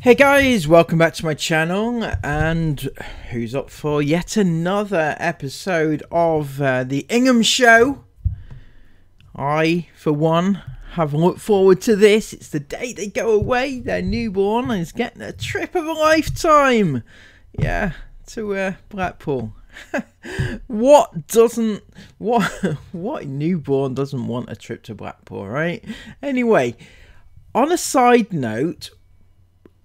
Hey guys, welcome back to my channel, and who's up for yet another episode of the Ingham show? I, for one, have looked forward to this. It's the day they go away, their newborn is getting a trip of a lifetime. Yeah, to Blackpool. What newborn doesn't want a trip to Blackpool, right? Anyway, on a side note,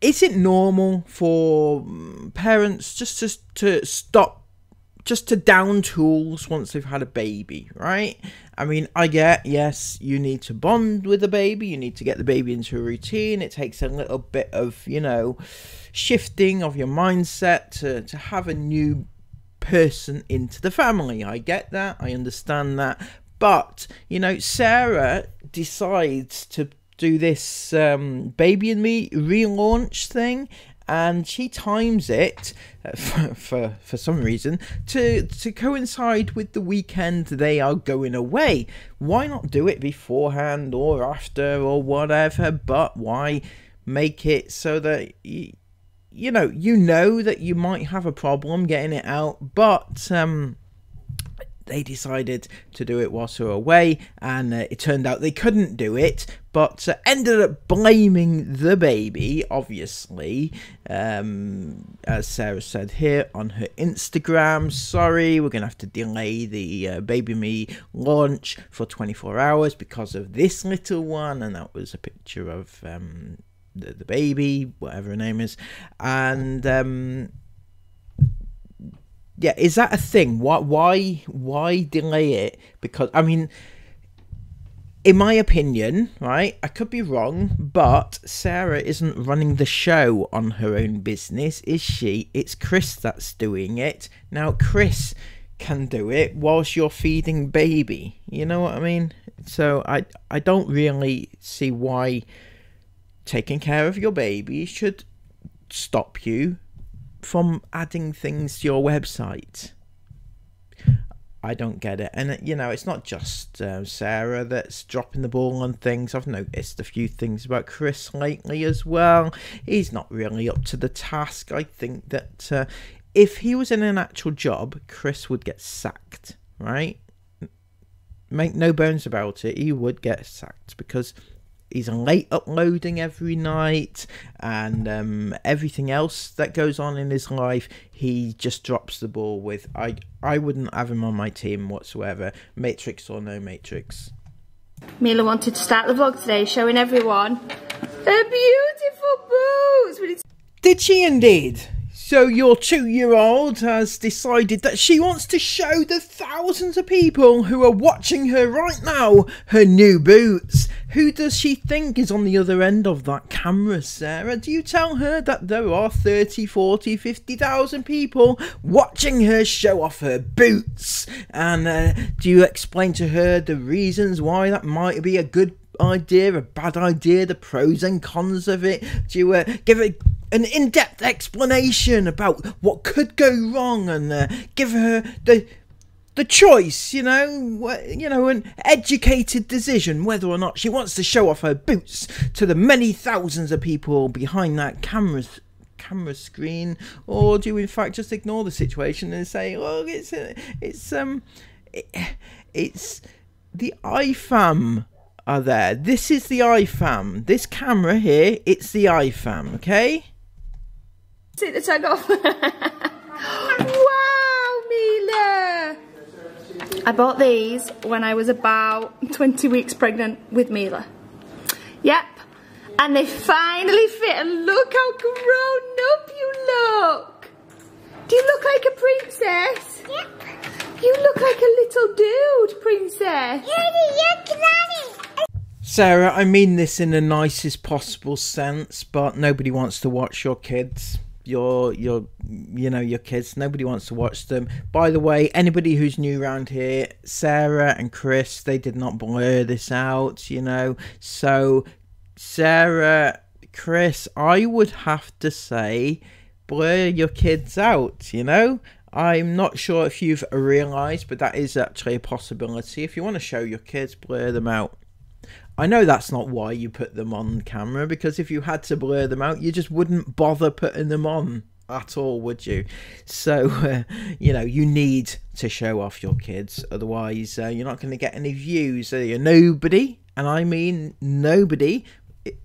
is it normal for parents just to stop, just to down tools once they've had a baby, right? I mean, I get, yes, you need to bond with the baby, you need to get the baby into a routine. It takes a little bit of, you know, shifting of your mindset to have a new person into the family. I get that, I understand that. But, you know, Sarah decides to do this Baby and Me relaunch thing, and she times it for some reason to coincide with the weekend they are going away. Why not do it beforehand or after or whatever? But why make it so that you know that you might have a problem getting it out, but they decided to do it whilst they were away, and it turned out they couldn't do it, but ended up blaming the baby, obviously, as Sarah said here on her Instagram. Sorry, we're going to have to delay the Baby Me launch for 24 hours because of this little one, and that was a picture of the baby, whatever her name is, and yeah, is that a thing? Why delay it? Because, I mean, in my opinion, right, I could be wrong, but Sarah isn't running the show on her own business, is she? It's Chris that's doing it. Now, Chris can do it whilst you're feeding baby. You know what I mean? So I don't really see why taking care of your baby should stop you from adding things to your website. I don't get it. And you know, it's not just Sarah that's dropping the ball on things. I've noticed a few things about Chris lately as well. He's not really up to the task. I think that if he was in an actual job, Chris would get sacked, right? Make no bones about it, he would get sacked, because he's late uploading every night, and everything else that goes on in his life, he just drops the ball with. I wouldn't have him on my team whatsoever, Matrix or no Matrix. Mila wanted to start the vlog today showing everyone her beautiful boots. Did she indeed? So your 2-year-old has decided that she wants to show the thousands of people who are watching her right now her new boots. Who does she think is on the other end of that camera, Sarah? Do you tell her that there are 30, 40, 50,000 people watching her show off her boots? And do you explain to her the reasons why that might be a good idea, a bad idea, the pros and cons of it? Do you give it an in-depth explanation about what could go wrong, and give her the choice, you know, an educated decision whether or not she wants to show off her boots to the many thousands of people behind that camera screen, or do you in fact just ignore the situation and say, look, it's the IFAM are there. This is the IFAM. This camera here, it's the IFAM, okay? Take the tag off. Wow, Mila! I bought these when I was about 20 weeks pregnant with Mila. Yep. And they finally fit, and look how grown up you look. Do you look like a princess? Yep. You look like a little dude, princess. Sarah, I mean this in the nicest possible sense, but nobody wants to watch your kids. Your kids, nobody wants to watch them. By the way, anybody who's new around here, Sarah and Chris, they did not blur this out, you know. So Sarah, Chris, I would have to say blur your kids out, you know. I'm not sure if you've realised, but that is actually a possibility. If you want to show your kids, blur them out. I know that's not why you put them on camera, because if you had to blur them out, you just wouldn't bother putting them on at all, would you? So you know, you need to show off your kids, otherwise you're not going to get any views. Nobody, and I mean nobody,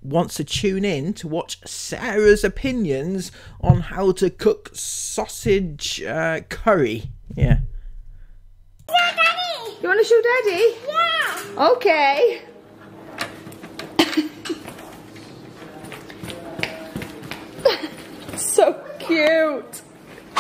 wants to tune in to watch Sarah's opinions on how to cook sausage curry. Yeah. Yeah, Daddy. You want to show Daddy? Yeah. Okay. So cute.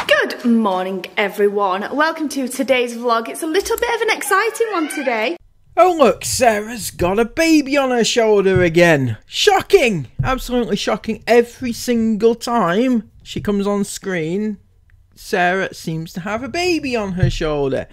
Good morning, everyone. Welcome to today's vlog. It's a little bit of an exciting one today. Oh look, Sarah's got a baby on her shoulder again. Shocking! Absolutely shocking. Every single time she comes on screen, Sarah seems to have a baby on her shoulder.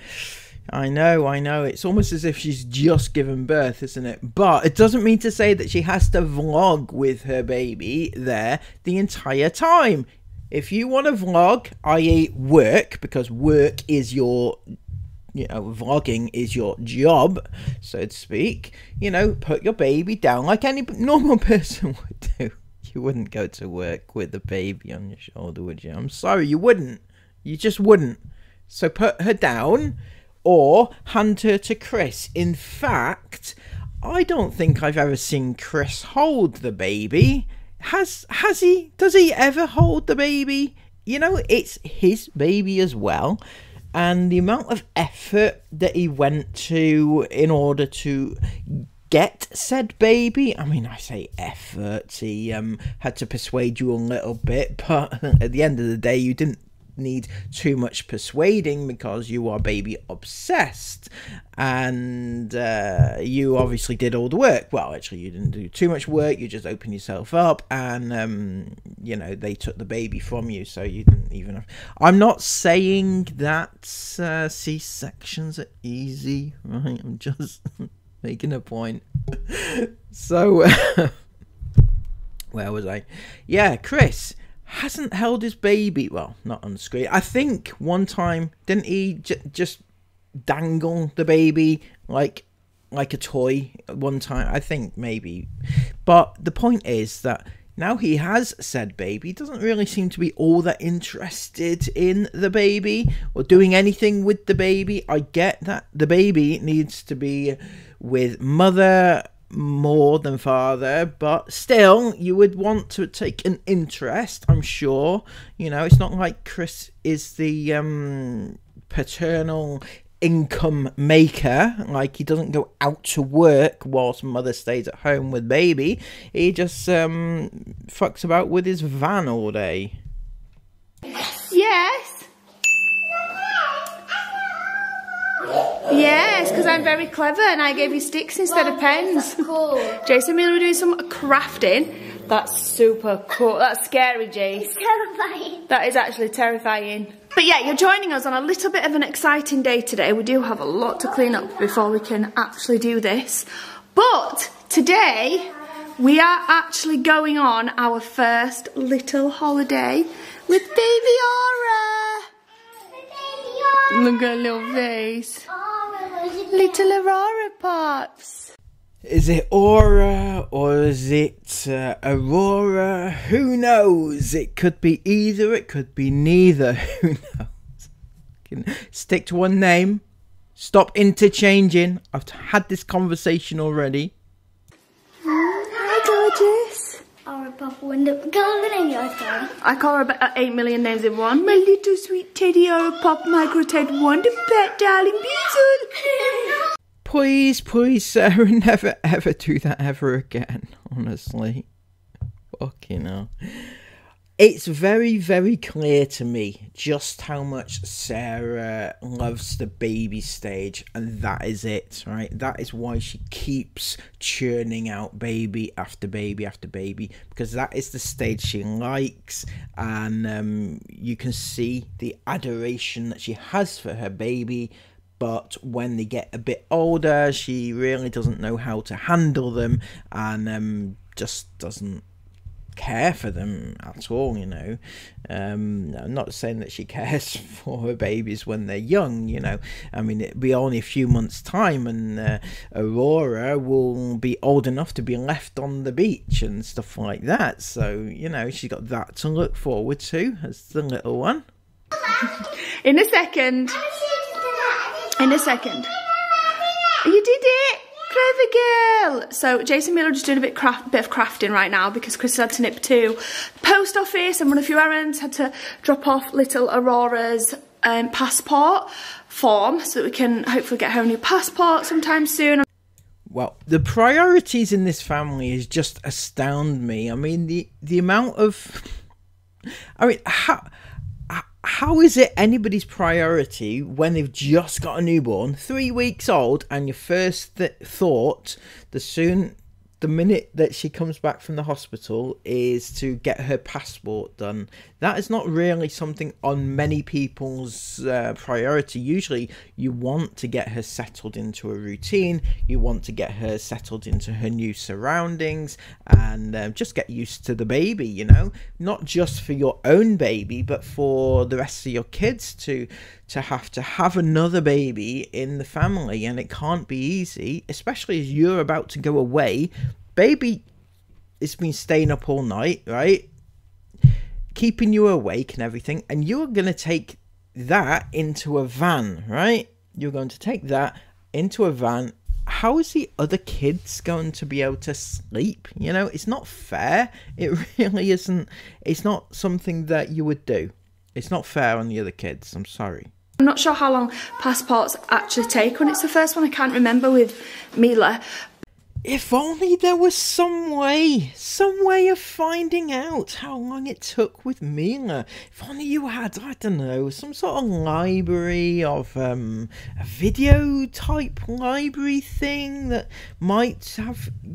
I know. It's almost as if she's just given birth, isn't it? But it doesn't mean to say that she has to vlog with her baby there the entire time. If you want to vlog, i.e. work, because work is your... you know, vlogging is your job, so to speak, you know, put your baby down like any normal person would do. You wouldn't go to work with a baby on your shoulder, would you? I'm sorry, you wouldn't. You just wouldn't. So put her down or hand her to Chris. In fact, I don't think I've ever seen Chris hold the baby. Has he? Does he ever hold the baby? You know, it's his baby as well. And the amount of effort that he went to in order to get said baby, I mean, I say effort, he had to persuade you a little bit, but at the end of the day, you didn't need too much persuading because you are baby obsessed, and you obviously did all the work. Well, actually, you didn't do too much work, you just opened yourself up, and you know, they took the baby from you, so you didn't even have... I'm not saying that C-sections are easy, right? I'm just making a point. So where was I? Yeah, Chris hasn't held his baby, well, not on screen. I think one time, didn't he just dangle the baby like a toy one time? I think maybe. But the point is that now he has said baby, doesn't really seem to be all that interested in the baby or doing anything with the baby. I get that the baby needs to be with mother more than father, but still you would want to take an interest, I'm sure. You know, it's not like Chris is the paternal income maker, like he doesn't go out to work whilst mother stays at home with baby. He just fucks about with his van all day. Yes. Yes, because I'm very clever and I gave you sticks instead of pens. That's cool. Jace and Mila were doing some crafting. That's super cool. That's scary, Jace. It's terrifying. That is actually terrifying. But yeah, you're joining us on a little bit of an exciting day today. We do have a lot to clean up before we can actually do this. But today, we are actually going on our first little holiday with baby Aurora. Look at her little face. Little Aurora Pops. Is it Aura or is it Aurora? Who knows? It could be either, it could be neither. Who knows? Can stick to one name. Stop interchanging. I've had this conversation already. Hi, gorgeous. Aurora Pop Window. Go over name yours, Carl. I call her about 8 million names in one. My little sweet teddy Aurora Pop Micro Ted Wonder Pet Darling Beazle. Please, please, Sarah, never ever do that ever again, honestly. Fucking hell. It's very, very clear to me just how much Sarah loves the baby stage, and that is it, right? That is why she keeps churning out baby after baby after baby, because that is the stage she likes, and you can see the adoration that she has for her baby. But when they get a bit older, she really doesn't know how to handle them, and just doesn't care for them at all, you know. I'm not saying that she cares for her babies when they're young, you know. I mean, it'll be only a few months' time, and Aurora will be old enough to be left on the beach and stuff like that. So, you know, she's got that to look forward to as the little one. In a second. In a second. You did it! Clever girl! So Jason and Mila are just doing a bit of crafting right now because Chris had to nip to the post office and run a few errands, had to drop off little Aurora's passport form so that we can hopefully get her a new passport sometime soon. Well, the priorities in this family is just astound me. I mean, the amount of... I mean, how is it anybody's priority when they've just got a newborn, 3 weeks old, and your first thought, the minute that she comes back from the hospital, is to get her passport done? That is not really something on many people's priority. Usually you want to get her settled into a routine, you want to get her settled into her new surroundings, and just get used to the baby, you know, not just for your own baby but for the rest of your kids to have another baby in the family. And it can't be easy, especially as you're about to go away. Baby has been staying up all night, right, keeping you awake and everything, and you're going to take that into a van, right? You're going to take that into a van. How is the other kids going to be able to sleep? You know, it's not fair. It really isn't. It's not something that you would do. It's not fair on the other kids. I'm sorry. I'm not sure how long passports actually take when it's the first one. I can't remember with Mila. If only there was some way of finding out how long it took with Mila. If only you had, I don't know, some sort of library of a video type library thing that might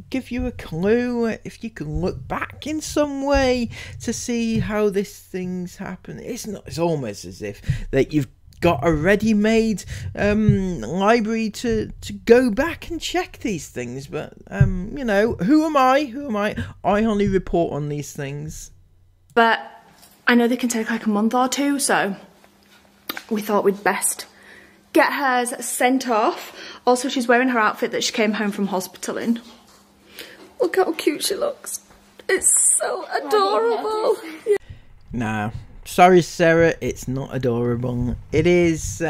give you a clue. If you could look back in some way to see how this thing's happened. It's almost as if that you've got a ready-made library to go back and check these things, but you know, who am I? I only report on these things. But I know they can take like a month or two, so we thought we'd best get hers sent off. Also, she's wearing her outfit that she came home from hospital in. Look how cute she looks. It's so adorable. Nah, sorry Sarah, it's not adorable. It is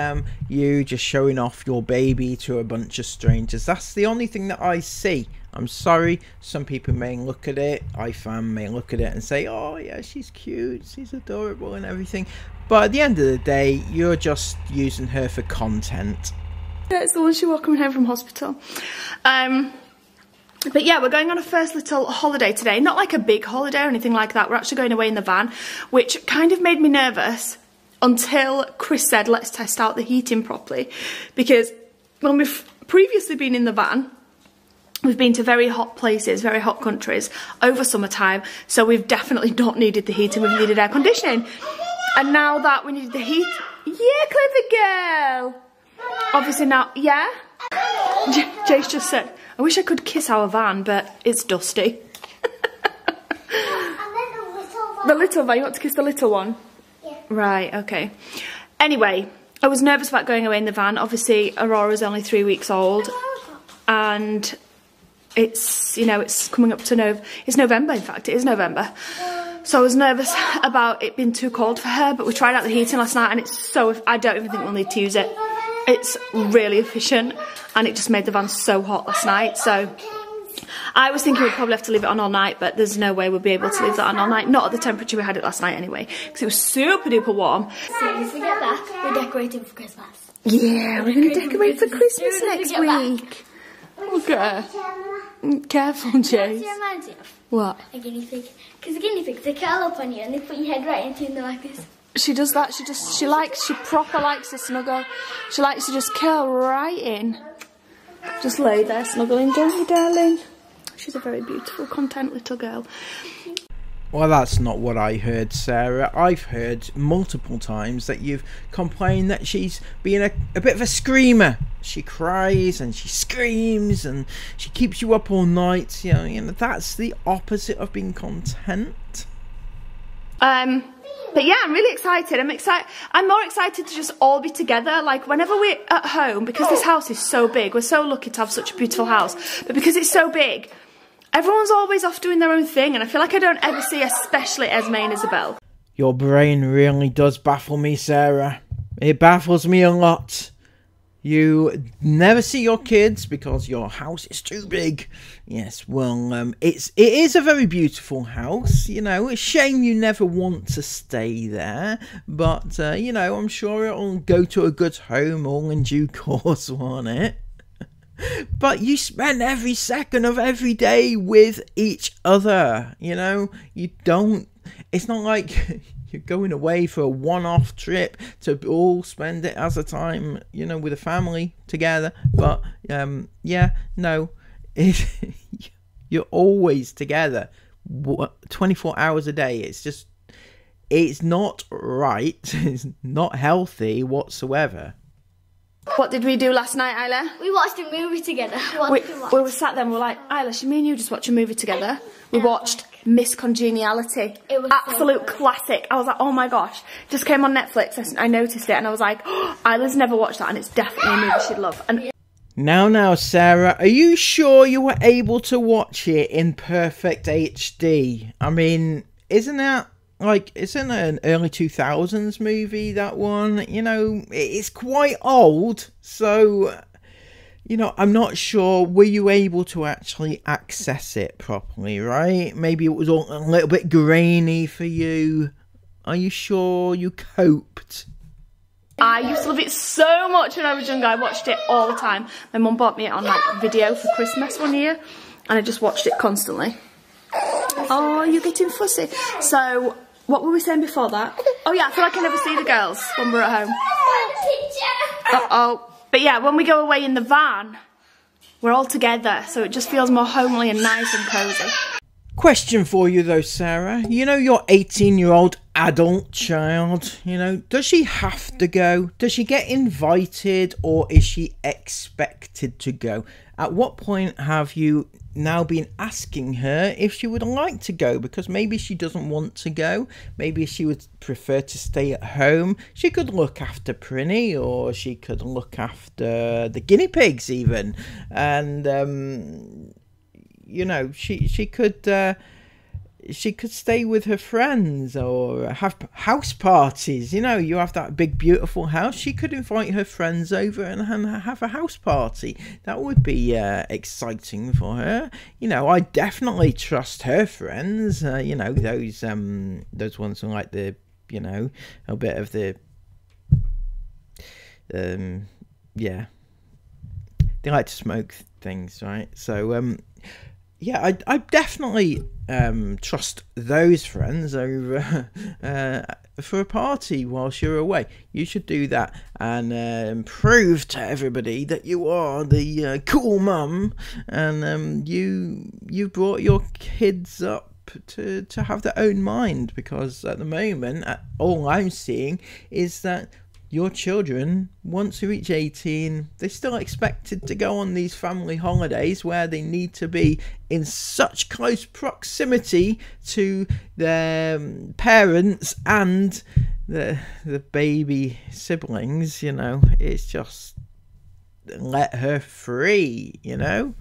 you just showing off your baby to a bunch of strangers. That's the only thing that I see. I'm sorry, some people may look at it, iFam may look at it and say, oh yeah, she's cute, she's adorable and everything. But at the end of the day, you're just using her for content. Yeah, it's the one she was coming home from hospital. But yeah, we're going on a first little holiday today. Not like a big holiday or anything like that. We're actually going away in the van, which kind of made me nervous until Chris said, let's test out the heating properly. Because when we've previously been in the van, we've been to very hot places, very hot countries over summertime. So we've definitely not needed the heating, we've needed air conditioning. And now that we needed the heat, yeah, clever girl. Obviously now, yeah? Jace just said, I wish I could kiss our van, but it's dusty. The little van, you want to kiss the little one? Yeah. Right, okay. Anyway, I was nervous about going away in the van. Obviously, Aurora's only 3 weeks old. And it's, you know, it's coming up to it's November, in fact, it is November. So I was nervous about it being too cold for her, but we tried out the heating last night and it's so, I don't even think we'll need to use it. It's really efficient and it just made the van so hot last night. So I was thinking we'd probably have to leave it on all night, but there's no way we'll be able to leave that on all night. Not at the temperature we had it last night anyway, because it was super duper warm. So if we get that, we're decorating for Christmas. Yeah, we're going to decorate for Christmas next week. Okay. Careful, Jace. It reminds you of What? a guinea pig. Because the guinea pigs, they curl up on you and they put your head right into them like this. She does that. She proper likes to snuggle. She likes to just curl right in. Just lay there snuggling, don't you, darling? She's a very beautiful, content little girl. Well, that's not what I heard, Sarah. I've heard multiple times that you've complained that she's being a bit of a screamer she cries and she screams and she keeps you up all night. You know, that's the opposite of being content. But yeah, I'm really excited. I'm more excited to just all be together. Like whenever we're at home, because this house is so big, we're so lucky to have such a beautiful house, but because it's so big, everyone's always off doing their own thing, and I feel like I don't ever see especially Esme and Isabel. Your brain really does baffle me, Sarah. It baffles me a lot. You never see your kids because your house is too big. Yes, well, it is a very beautiful house. You know, it's a shame you never want to stay there. But, you know, I'm sure it'll go to a good home all in due course, won't it? But you spend every second of every day with each other. You know, you don't... It's not like... You're going away for a one-off trip to all spend it as a time, you know, with a family together. But, yeah, no. You're always together 24 hours a day. It's just, it's not right. It's not healthy whatsoever. What did we do last night, Isla? We watched a movie together. We were sat there and we were like, Isla, should me and you just watch a movie together? We watched Miss Congeniality. It was absolute classic. I was like, oh my gosh. Just came on Netflix. I noticed it and I was like, oh, Isla's never watched that and it's definitely a movie she'd love. And now, Sarah, are you sure you were able to watch it in perfect HD? I mean, isn't it an early 2000s movie, that one? You know, it's quite old, so, you know, I'm not sure. Were you able to actually access it properly, right? Maybe it was all a little bit grainy for you. Are you sure you coped? I used to love it so much when I was younger. I watched it all the time. My mum bought me it on like video for Christmas one year, and I just watched it constantly. Oh, you're getting fussy. So, what were we saying before that? Oh yeah, I feel like I never see the girls when we're at home. Uh-oh. But yeah, when we go away in the van, we're all together, so it just feels more homely and nice and cosy. Question for you though, Sarah. You know, your 18-year-old adult child, you know, does she have to go? Does she get invited, or is she expected to go? At what point have you now been asking her if she would like to go? Because maybe she doesn't want to go. Maybe she would prefer to stay at home. She could look after Prinny, or she could look after the guinea pigs even. And, you know, she could stay with her friends or have house parties. You know, you have that big beautiful house. She could invite her friends over and have a house party. That would be exciting for her. You know, I definitely trust her friends. You know, those ones who like the, you know, a bit of the yeah, they like to smoke things, right? So yeah, I definitely trust those friends over for a party whilst you're away. You should do that and prove to everybody that you are the cool mum, and you brought your kids up to have their own mind, because at the moment all I'm seeing is that your children, once they reach 18, they're still expected to go on these family holidays where they need to be in such close proximity to their parents and the baby siblings. You know, it's just let her free, you know?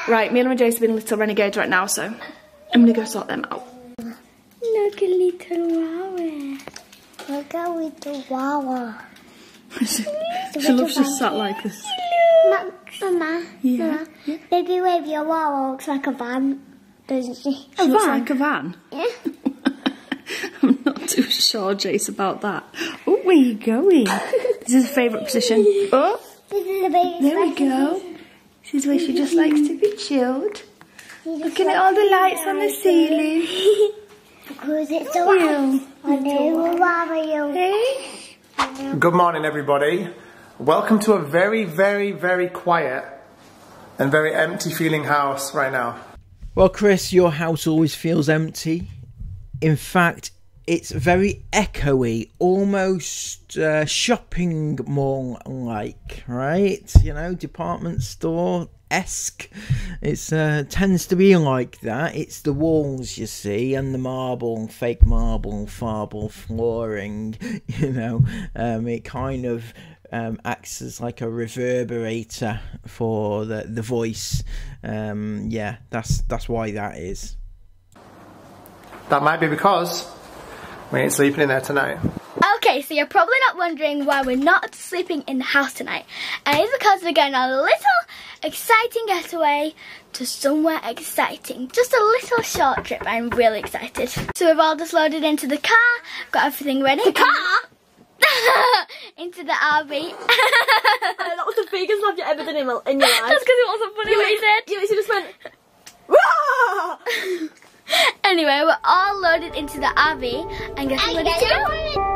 Right, Mila and Jace have been little renegades right now, so I'm gonna go sort them out. Look at little Wawa. Look at little Wawa. She loves just sat like this. Mama, Yeah. Baby Wavy Wawa looks like a van, doesn't she? She looks like a van? Yeah. I'm not too sure, Jace, about that. Oh, where are you going? This is her favourite position. Oh, This is the baby. there we go. This is where she just likes to be chilled. Looking at all the lights on the ceiling. Because it's so You. Hey? Good morning, everybody. Welcome to a very, very, very quiet and very empty feeling house right now. Well, Chris, your house always feels empty. In fact, it's very echoey, almost shopping mall like, right? You know, department store-esque. It's tends to be like that. It's the walls, you see, and the marble, fake marble flooring, you know. It kind of acts as like a reverberator for the voice. Yeah, that's why that is. That might be because we ain't sleeping in there tonight. Okay, so you're probably not wondering why we're not sleeping in the house tonight. And it's because we're going on a little exciting getaway to somewhere exciting. Just a little short trip. I'm really excited. So we've all just loaded into the car, got everything ready. The car? Into the RV. That was the biggest laugh you've ever done in your life. That's because it wasn't funny what you said. You just went... Wah! Anyway, we're all loaded into the RV and getting ready to go.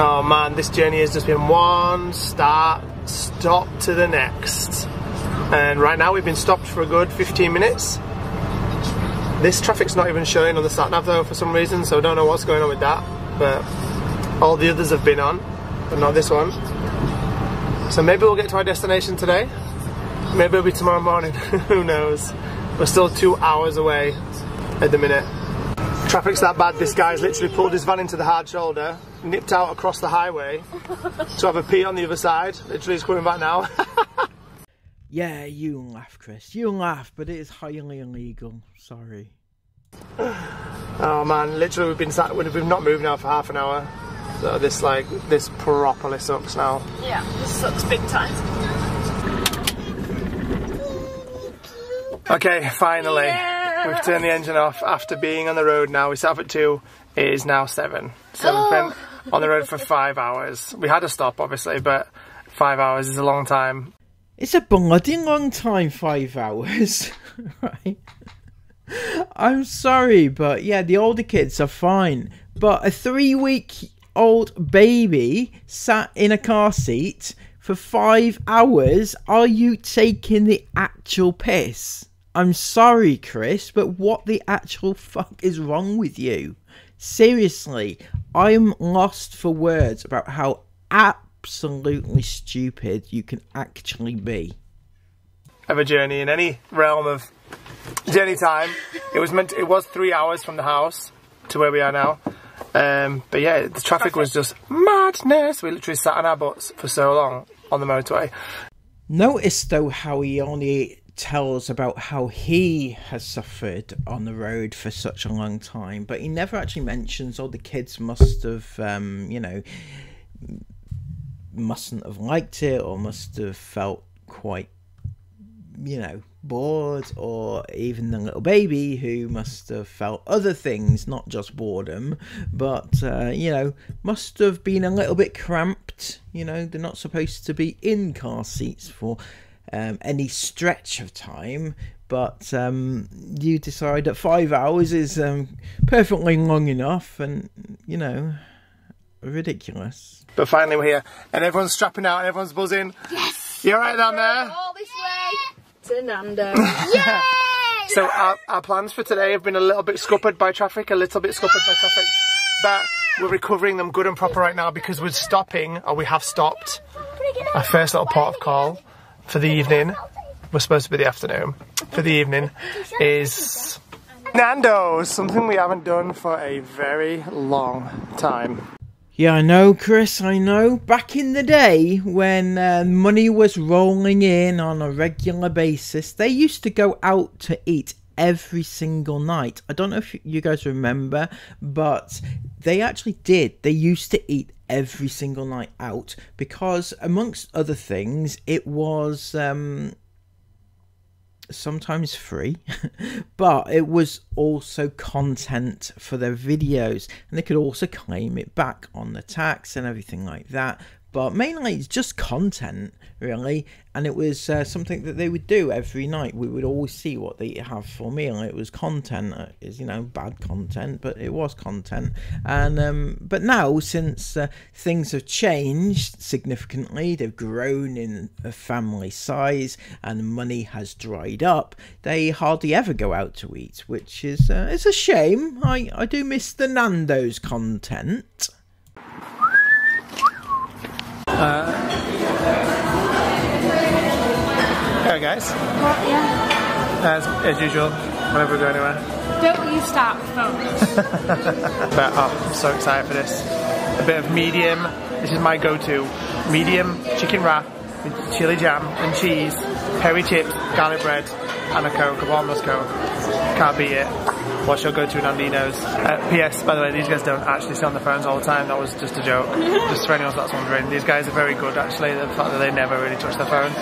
Oh man, this journey has just been one stop to the next. And right now we've been stopped for a good 15 minutes. This traffic's not even showing on the sat-nav though for some reason, so I don't know what's going on with that. But all the others have been on, but not this one. So maybe we'll get to our destination today. Maybe it'll be tomorrow morning, who knows. We're still 2 hours away at the minute. Traffic's that bad, this guy's literally pulled his van into the hard shoulder, nipped out across the highway to have a pee on the other side. Literally he's coming back now. Yeah, you laugh, Chris. You laugh, but it is highly illegal. Sorry. Oh man, literally we've not moved now for half an hour. So this properly sucks now. Yeah, this sucks big time. Okay, finally. Yeah. We've turned the engine off after being on the road now. We set off at 2, it is now 7. So we've been on the road for 5 hours. We had to stop obviously, but 5 hours is a long time. It's a bloody long time, 5 hours. Right? I'm sorry, but yeah, the older kids are fine. But a 3-week-old baby sat in a car seat for 5 hours? Are you taking the actual piss? I'm sorry, Chris, but what the actual fuck is wrong with you? Seriously, I'm lost for words about how absolutely stupid you can actually be. Of a journey in any realm of journey time. It was 3 hours from the house to where we are now. But yeah, the traffic was just madness. We literally sat on our butts for so long on the motorway. Notice though how he only tells about how he has suffered on the road for such a long time, but he never actually mentions, oh, the kids must have, you know, mustn't have liked it, or must have felt quite, you know, bored, or even the little baby who must have felt other things, not just boredom, but you know, must have been a little bit cramped. You know, they're not supposed to be in car seats for any stretch of time, but you decide that 5 hours is perfectly long enough, and you know, ridiculous. But finally we're here, and everyone's strapping out, and everyone's buzzing. Yes! You alright down there? All this way to Nandos. Yay! So our plans for today have been a little bit scuppered by traffic, but we're recovering them good and proper right now because we're stopping, or we have stopped, our first little port of call for the evening. We're supposed to be the afternoon. For the evening is Nandos, something we haven't done for a very long time. Yeah, I know, Chris, I know. Back in the day, when money was rolling in on a regular basis, they used to go out to eat every single night. I don't know if you guys remember, but they actually did. They used to eat every single night out because, amongst other things, it was sometimes free, but it was also content for their videos, and they could also claim it back on the tax and everything like that. But mainly it's just content, really, and it was something that they would do every night. We would always see what they have for meal. It was content, is, you know, bad content, but it was content. And but now, since things have changed significantly, they've grown in a family size, and money has dried up, they hardly ever go out to eat, which is it's a shame. I do miss the Nandos content. Hey guys. What? Yeah. As usual, whenever we go anywhere. Don't you start with phones. But I'm so excited for this. A bit of medium. This is my go-to. Medium chicken wrap with chili jam and cheese, peri chips, garlic bread, and a Coke, a warmless Coke. Can't beat it. What's your go-to Nandinos? P.S. By the way, these guys don't actually sit on the phones all the time. That was just a joke. Just for anyone that's wondering. These guys are very good, actually. The fact that they never really touch their phones.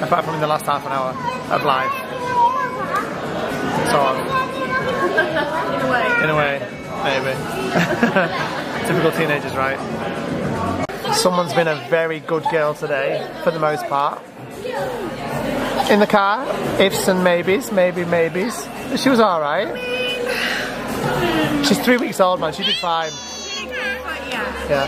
Apart from in the last half an hour of live. Sort of. In a way, maybe. Typical teenagers, right? Someone's been a very good girl today, for the most part. In the car, ifs and maybes, maybes. She was alright. She's 3 weeks old, man. She did fine. Yeah.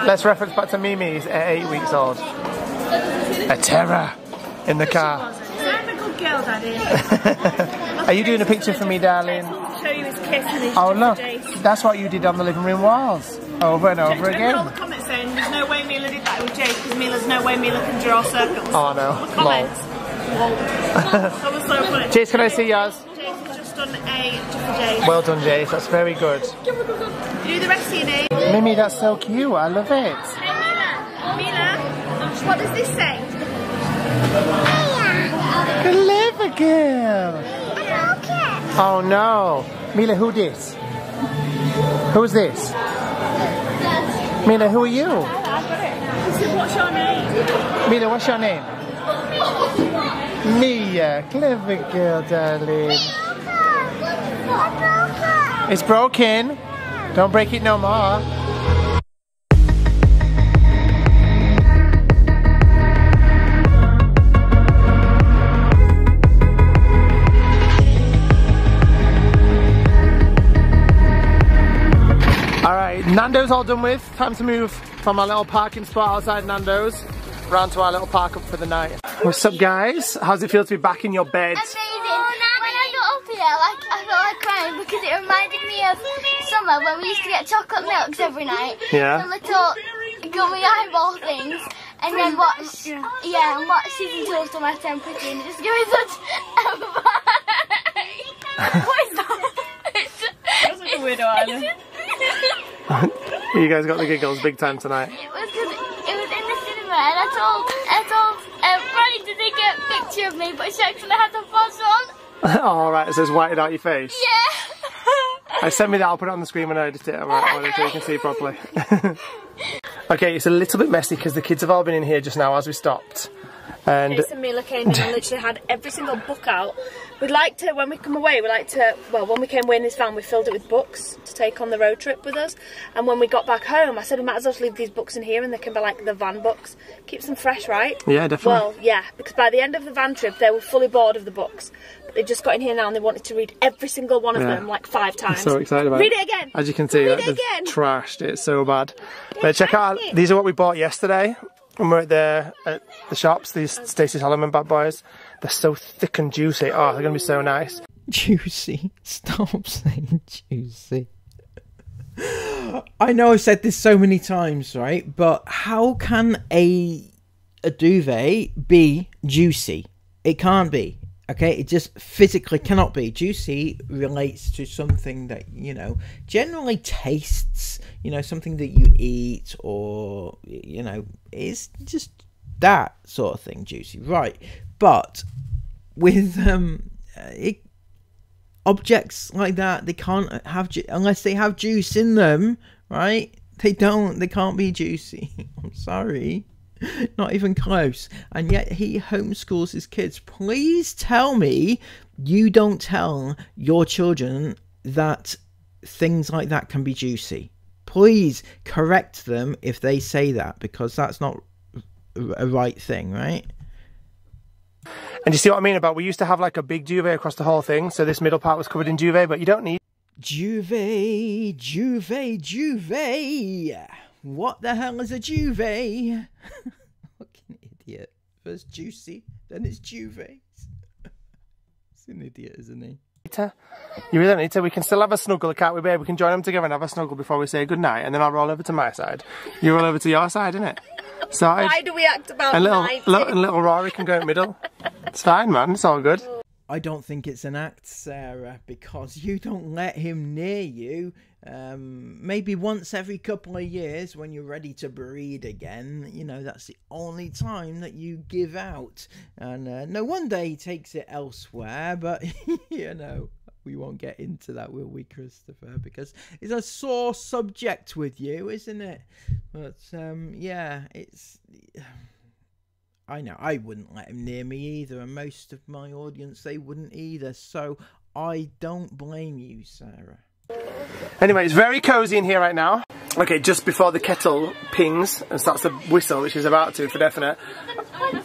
Let's reference back to Mimi's at 8 weeks old. A terror in the car. I'm a good girl, Daddy. Are you doing a picture for me, darling? Show you his kiss and his Oh look, that's what you did on the living room walls, over and over again. All the comments saying there's no way Mila did that with Jake because Mila's no way Mila can draw circles. Oh no. All the comments. That was so funny. Jace, can I see yours? Jace has just done a for Jace. Well done, Jace. That's very good. Do the rest of your name. Mimi, that's so cute. I love it. Hey Mila, what does this say? Clever girl. Oh no. Mila, who this? Who's this? Mila, who are you? What's your name? Mila, what's your name? Mia. Clever girl, darling. It's broken. Don't break it no more. Alright, Nando's all done with. Time to move from our little parking spot outside Nando's round to our little park up for the night. What's up, guys? How's it feel to be back in your beds? Amazing. When I got up here, I felt like crying because it reminded me of summer when we used to get chocolate milks every night. Yeah. The little gummy eyeball things. And then watch season 2 of Summer Temperature, and it just gave me such a vibe. What is that? That's like a weirdo island. You guys got the giggles big time tonight. It was in the cinema, and I told Franny to take a picture of me, but she actually had the fuzz on. Alright, it says whited out your face. Yeah. Send me that, I'll put it on the screen when I edit it, alright, so you can see properly. Okay, it's a little bit messy because the kids have all been in here just now as we stopped. And Jason and Mila came in and literally had every single book out. We'd like to, when we come away, when we came away in this van, we filled it with books to take on the road trip with us. And when we got back home, I said we might as well leave these books in here and they can be like the van books. Keeps them fresh, right? yeah, definitely. Well, yeah, because by the end of the van trip, they were fully bored of the books. But they just got in here now and they wanted to read every single one of them like 5 times. I'm so excited about it. Read it again! As you can see, they've trashed it so bad. But check out, these are what we bought yesterday. When we were at the shops, these Stacey Solomon bad boys. They're so thick and juicy. Oh, they're going to be so nice. Juicy. Stop saying juicy. I know I've said this so many times, right? But how can a duvet be juicy? It can't be. Okay, it just physically cannot be. Juicy relates to something that, you know, generally tastes, you know, something that you eat or, you know, is just that sort of thing, juicy, right? But with objects like that, they can't have, unless they have juice in them, right? They can't be juicy. I'm sorry. Not even close. And yet he homeschools his kids. Please tell me you don't tell your children that things like that can be juicy. Please correct them if they say that, because that's not a right thing, right? And you see what I mean about, we used to have like a big duvet across the whole thing, so this middle part was covered in duvet, but you don't need duvet, duvet, duvet. What the hell is a duvet? Fucking idiot. First juicy, then it's duvet. He's an idiot, isn't he? You really don't need to. We can still have a snuggle, can't we, babe? We can join them together and have a snuggle before we say goodnight, and then I'll roll over to my side. You roll over to your side, innit? Sorry. Why do we act about and little Rory can go in the middle. It's fine, man. It's all good. I don't think it's an act, Sarah, because you don't let him near you. Maybe once every couple of years when you're ready to breed again. You know, that's the only time that you give out. And no wonder he takes it elsewhere, but, you know, we won't get into that, will we, Christopher? Because it's a sore subject with you, isn't it? But, yeah, it's... I know, I wouldn't let him near me either, and most of my audience, they wouldn't either. So I don't blame you, Sarah. Anyway, it's very cozy in here right now. Okay, just before the kettle pings and starts to whistle, which is about to for definite,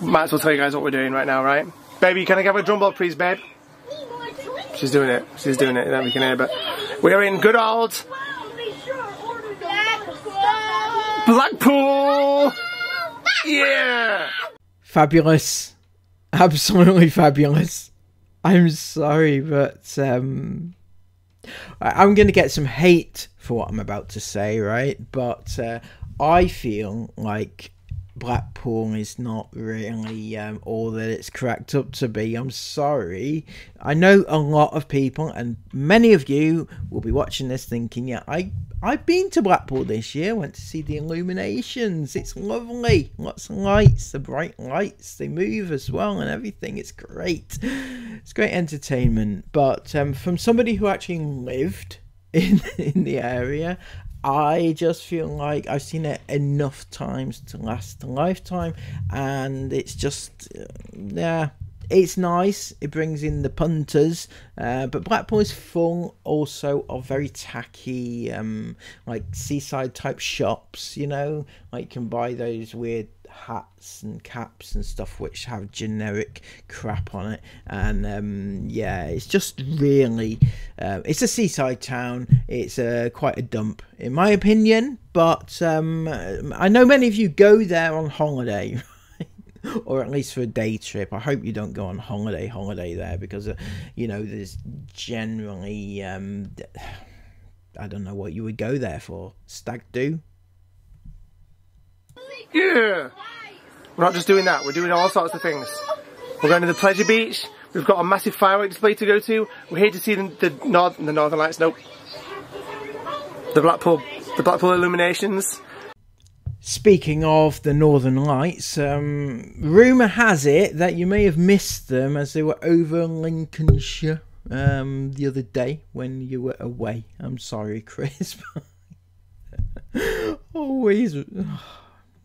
might as well tell you guys what we're doing right now, right? Baby, can I have a drum roll, please, babe? She's doing it. She's doing it. Then we can hear, but we're in good old Blackpool. Yeah. Fabulous. Absolutely fabulous. I'm sorry, but I'm going to get some hate for what I'm about to say, right? But I feel like Blackpool is not really all that it's cracked up to be. I'm sorry. I know a lot of people, and many of you will be watching this thinking, yeah, I've been to Blackpool this year, went to see the illuminations. It's lovely. Lots of lights, the bright lights, they move as well and everything. It's great. It's great entertainment. But from somebody who actually lived in the area, I just feel like I've seen it enough times to last a lifetime, and it's just, yeah, it's nice. It brings in the punters, but Blackpool is full also of very tacky, like seaside type shops, you know, like you can buy those weird hats and caps and stuff which have generic crap on it, and yeah, it's just really it's a seaside town. It's quite a dump in my opinion, but I know many of you go there on holiday, right? Or at least for a day trip. I hope you don't go on holiday there, because you know, there's generally I don't know what you would go there for. Stag do? Yeah! We're not just doing that, we're doing all sorts of things. We're going to the pleasure beach, we've got a massive firework display to go to, we're here to see the Northern Lights, nope. The Blackpool illuminations. Speaking of the Northern Lights, rumour has it that you may have missed them as they were over Lincolnshire the other day when you were away. I'm sorry, Chris. Always...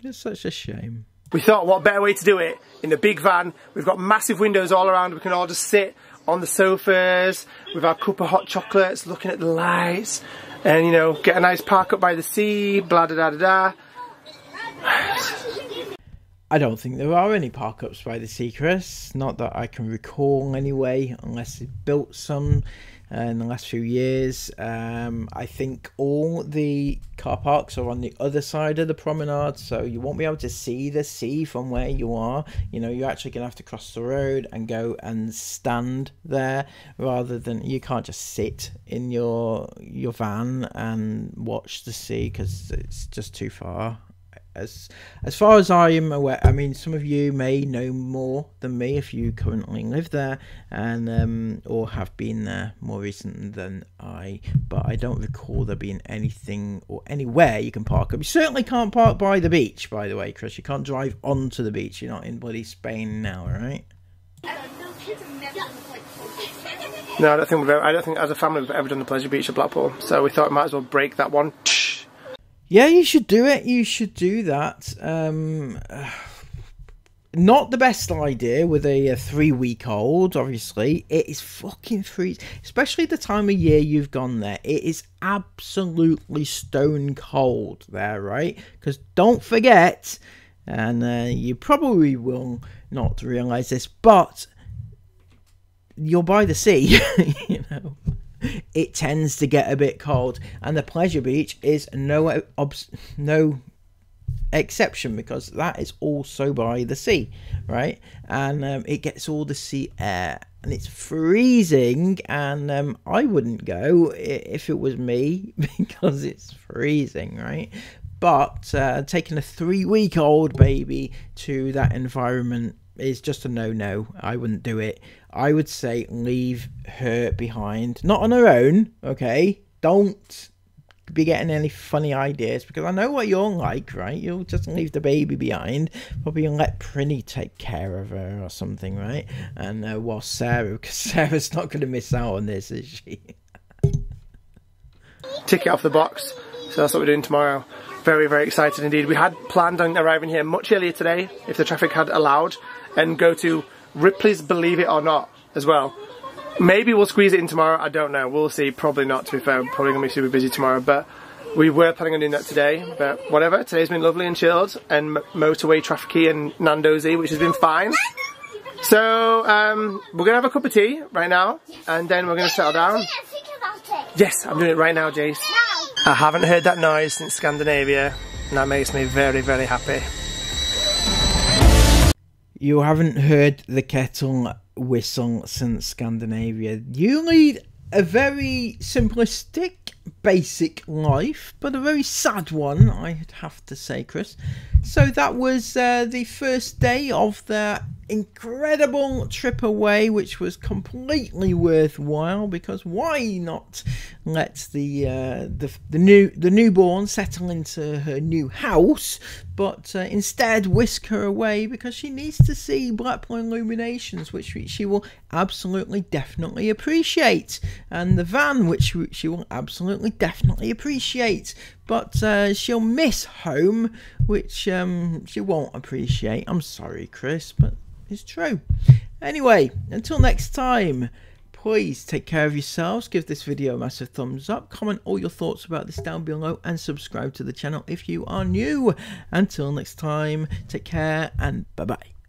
It's such a shame. We thought, what better way to do it? In the big van, we've got massive windows all around. We can all just sit on the sofas with our cup of hot chocolates, looking at the lights, and, you know, get a nice park up by the sea, blah da da da da. I don't think there are any park-ups by the sea, Chris. Not that I can recall anyway, unless they built some in the last few years. I think all the car parks are on the other side of the promenade, so you won't be able to see the sea from where you are. You know, you're actually going to have to cross the road and go and stand there, rather than, you can't just sit in your van and watch the sea, because it's just too far. As far as I am aware, I mean, some of you may know more than me if you currently live there, and or have been there more recent than I, but I don't recall there being anything or anywhere you can park up. You certainly can't park by the beach, by the way, Chris. You can't drive onto the beach. You're not in bloody Spain now, right? No, I don't think as a family we've ever done the pleasure beach at Blackpool, so we thought we might as well break that one. Yeah, you should do it. You should do that. not the best idea with a 3-week-old, obviously. It is fucking freezing, especially the time of year you've gone there. It is absolutely stone cold there, right? Because don't forget, and you probably will not realise this, but you're by the sea, you know. It tends to get a bit cold, and the pleasure beach is no exception, because that is also by the sea, right? And it gets all the sea air, and it's freezing, and I wouldn't go if it was me, because it's freezing, right? But taking a 3-week-old baby to that environment is just a no-no. I wouldn't do it. I would say leave her behind, not on her own, okay? Don't be getting any funny ideas, because I know what you're like, right? You'll just leave the baby behind, probably let Prinny take care of her or something, right? And while Sarah, because Sarah's not going to miss out on this, is she? Tick it off the box. So that's what we're doing tomorrow. Very, very excited indeed. We had planned on arriving here much earlier today, if the traffic had allowed, and go to Ripley's Believe It or Not as well. Maybe we'll squeeze it in tomorrow, I don't know. We'll see. Probably not, to be fair. We're probably going to be super busy tomorrow, but we were planning on doing that today. But whatever, today's been lovely and chilled, and motorway trafficy and Nandos-y, which has been fine. So, we're going to have a cup of tea right now, and then we're going to settle down. Yes, I'm doing it right now, Jace. I haven't heard that noise since Scandinavia, and that makes me very, very happy. You haven't heard the kettle whistle since Scandinavia. You lead a very simplistic, basic life, but a very sad one, I'd have to say, Chris. So that was the first day of the incredible trip away, which was completely worthwhile, because why not let the newborn settle into her new house, but instead whisk her away, because she needs to see Blackpool illuminations, which she will absolutely definitely appreciate, and the van, which she will absolutely definitely appreciate, but she'll miss home, which she won't appreciate. I'm sorry, Chris, but it's true. Anyway, until next time, please take care of yourselves, give this video a massive thumbs up, comment all your thoughts about this down below, and subscribe to the channel if you are new. Until next time, take care and bye bye.